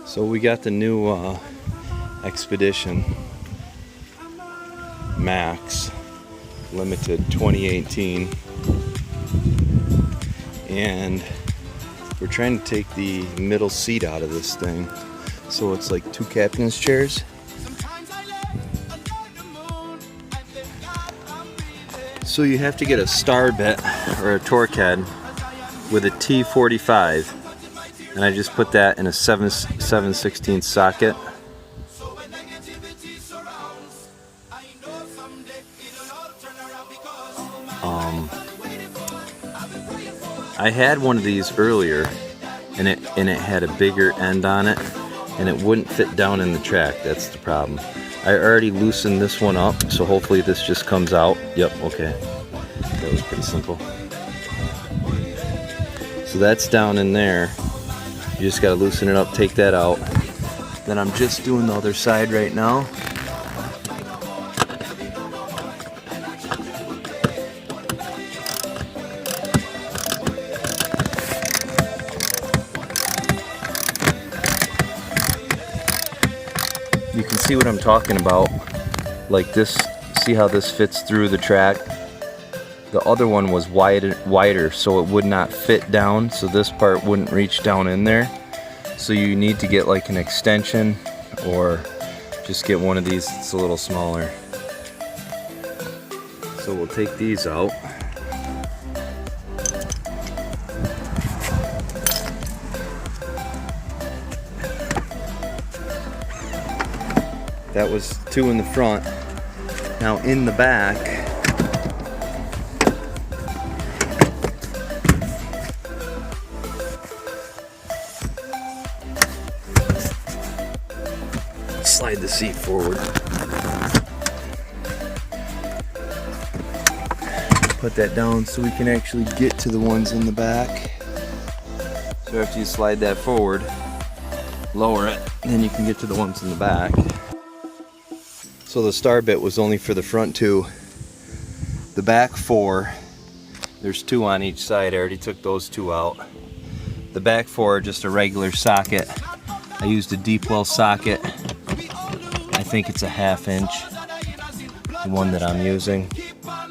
So we got the new Expedition Max Limited 2018, and we're trying to take the middle seat out of this thing, so it's like two captain's chairs. So you have to get a star bit or a torque head with a T45, and I just put that in a 7/16 socket. I had one of these earlier, and it had a bigger end on it, and it wouldn't fit down in the track. That's the problem. I already loosened this one up, so hopefully this just comes out. Yep, okay. That was pretty simple. So that's down in there. You just gotta loosen it up, take that out. Then I'm just doing the other side right now. You can see what I'm talking about. Like this, see how this fits through the track? The other one was wider, so it would not fit down, so this part wouldn't reach down in there. So you need to get like an extension, or just get one of these that's a little smaller. So we'll take these out. That was two in the front. Now in the back, slide the seat forward. Put that down so we can actually get to the ones in the back. So after you slide that forward, lower it, and then you can get to the ones in the back. So the star bit was only for the front two. The back four, there's two on each side. I already took those two out. The back four are just a regular socket. I used a deep well socket. I think it's a 1/2 inch, the one that I'm using. Yeah,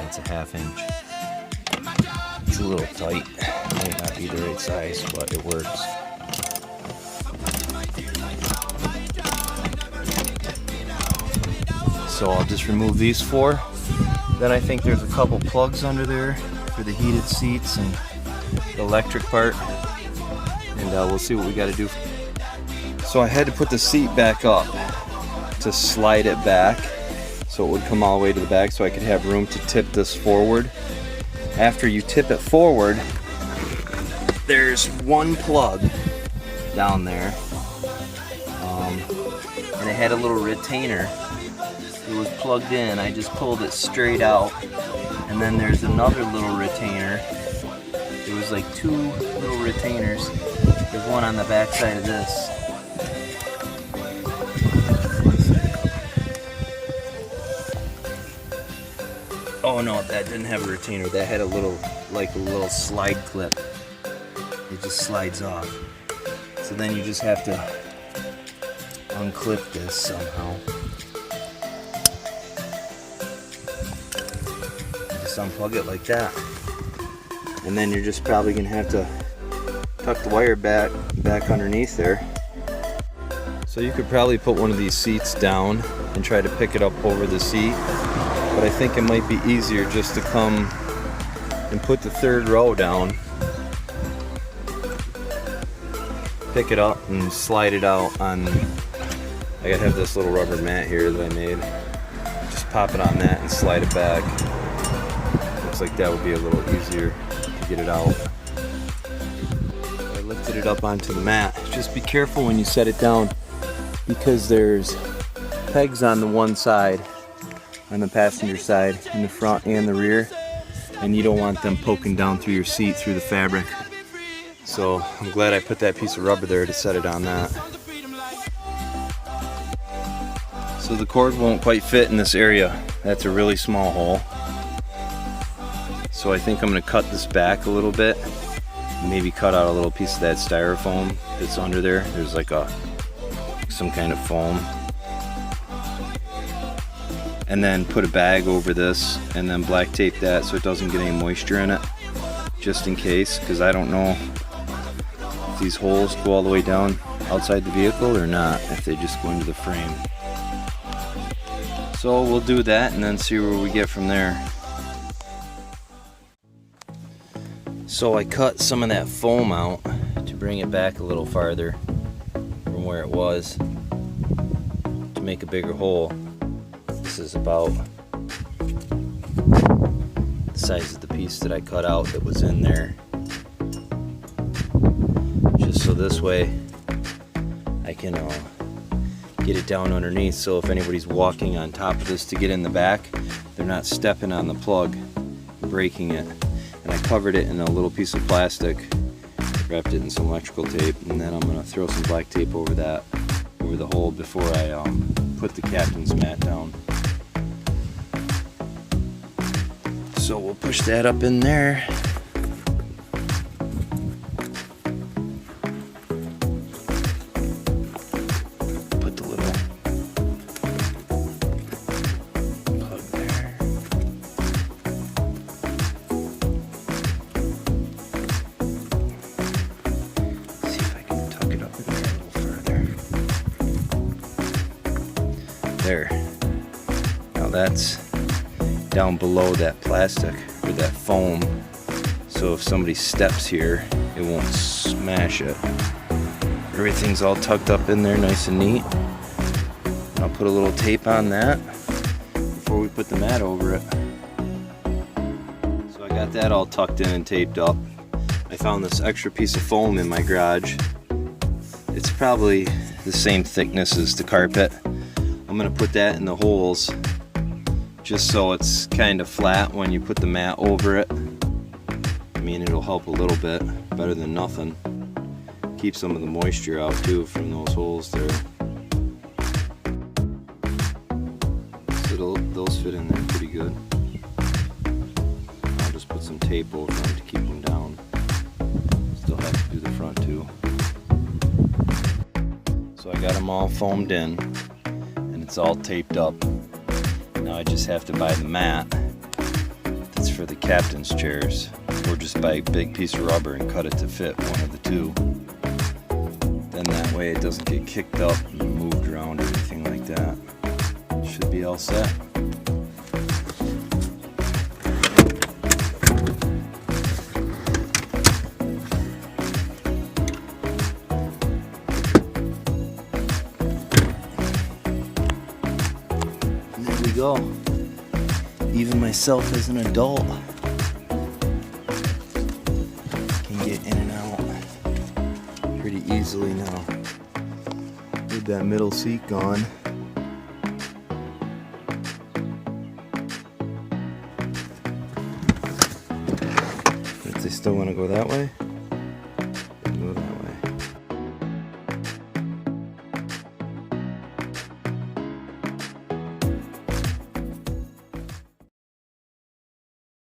it's a 1/2 inch. It's a little tight. Might not be the right size, but it works. So I'll just remove these four. Then I think there's a couple plugs under there for the heated seats and the electric part. And we'll see what we got to do. So I had to put the seat back up to slide it back so it would come all the way to the back, so I could have room to tip this forward. After you tip it forward, there's one plug down there, and it had a little retainer. It was plugged in. I just pulled it straight out, and then there's another little retainer. There was like two little retainers. There's one on the back side of this. Oh no, that didn't have a retainer. That had a little, like a little slide clip. It just slides off. So then you just have to unclip this somehow. Just unplug it like that. And then you're just probably gonna have to tuck the wire back underneath there. So you could probably put one of these seats down and try to pick it up over the seat, but I think it might be easier just to come and put the third row down, pick it up and slide it out on. I gotta have this little rubber mat here that I made. Just pop it on that and slide it back. Looks like that would be a little easier to get it out. I lifted it up onto the mat. Just be careful when you set it down, because there's pegs on the one side, on the passenger side, in the front and the rear, and you don't want them poking down through your seat, through the fabric. So I'm glad I put that piece of rubber there to set it on that. So the cord won't quite fit in this area. That's a really small hole. So I think I'm gonna cut this back a little bit. Maybe cut out a little piece of that styrofoam that's under there. There's like some kind of foam. And then put a bag over this and then black tape that so it doesn't get any moisture in it, just in case, because I don't know if these holes go all the way down outside the vehicle or not, if they just go into the frame. So we'll do that and then see where we get from there. So I cut some of that foam out to bring it back a little farther from where it was to make a bigger hole. This is about the size of the piece that I cut out that was in there. Just so this way I can get it down underneath, so if anybody's walking on top of this to get in the back, they're not stepping on the plug and breaking it. And I covered it in a little piece of plastic, wrapped it in some electrical tape, and then I'm gonna throw some black tape over that, over the hole before I put the captain's mat down. So we'll push that up in there. Put the little plug there. See if I can tuck it up in there a little further. There. Now that's down below that plastic or that foam, so if somebody steps here it won't smash it. Everything's all tucked up in there nice and neat. I'll put a little tape on that before we put the mat over it. So I got that all tucked in and taped up. I found this extra piece of foam in my garage. It's probably the same thickness as the carpet. I'm gonna put that in the holes just so it's kind of flat when you put the mat over it. I mean, it'll help a little bit, better than nothing. Keep some of the moisture out too from those holes there. So those fit in there pretty good. I'll just put some tape over them to keep them down. Still have to do the front too. So I got them all foamed in and it's all taped up. Now I just have to buy the mat that's for the captain's chairs, or just buy a big piece of rubber and cut it to fit one of the two. Then that way it doesn't get kicked up and moved around or anything like that. Should be all set. Go. Even myself as an adult can get in and out pretty easily now with that middle seat gone. If they still want to go that way.